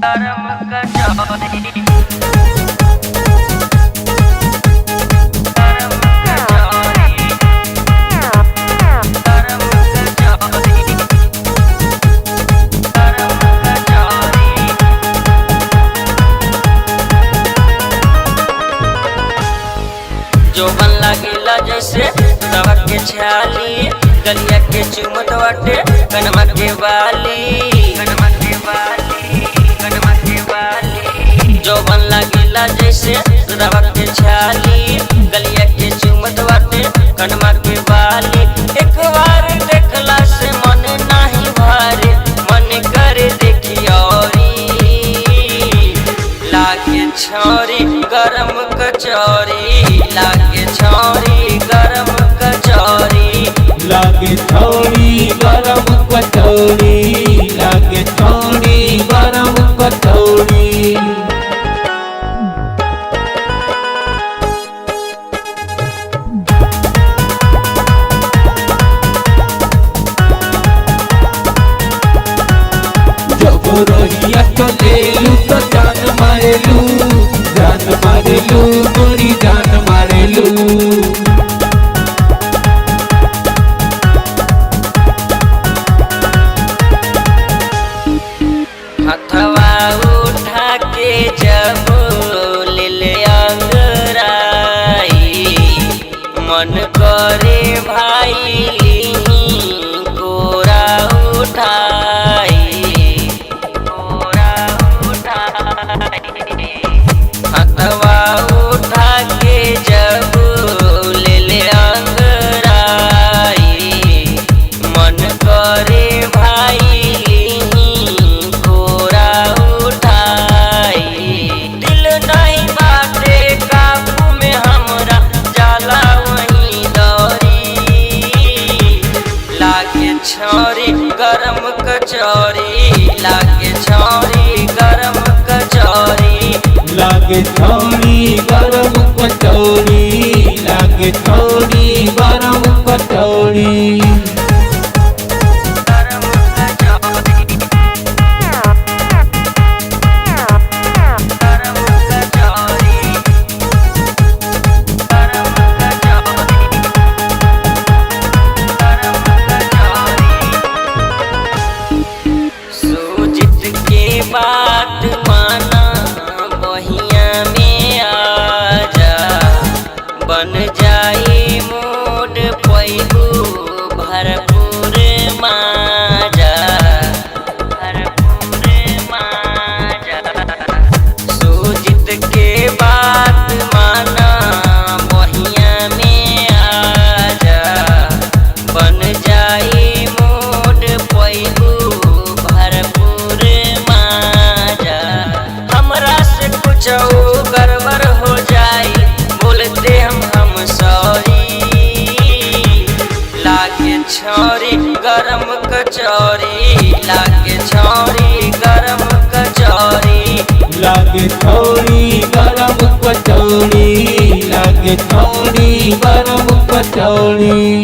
गरम कचौरी गरम कचौरी गरम कचौरी गरम कचौरी। जोबन लागेला जैसे दवा के छाली, गलिया के चुमत बाटे कनमा के बाली, कनमा के बाली, कनमा के बाली। जोबन लागेला जैसे दवा के छाली, गलिया के चुमत बाटे कनमा के बाली। एक बार देखला से मन नाही भारे, मन करे देखी औरी लागे छौरी गरम कचौरी, लागे छौरी गरम कचौरी, लागे छौरी गरम कचौरी, लागे छौरी गरम कचौरी। जब रोहिया चलेलू तो जान मारेलू, जान मारेलू मोरी जान मारेलू। हथवा उठा के जब ले अंगराई, मन करे भाई कोरा उठाई, कोरा उठाई। हथवा उठा के जब ले अंगराई, मन करे भाई छौरी गरम कचौरी, लागे छौरी गरम कचौरी, लागे छौरी गरम कचौरी, लागे छौरी गरम कचौरी। बात माना बहिया में आजा, बन जाई मूड पैबू भरपूर माजा, भरपूर माजा। सुजित के बात माना बहिया में आजा, बन जाई मूड पैबू भरपूर माजा। हमरा से कुछ गड़बड़ हो जाई, बोलते हम सॉरी, लागे छौरी गरम कचौरी, लागे छौरी गरम कचौरी, लागे छौरी गरम कचौरी, लागे छौरी गरम कचौरी।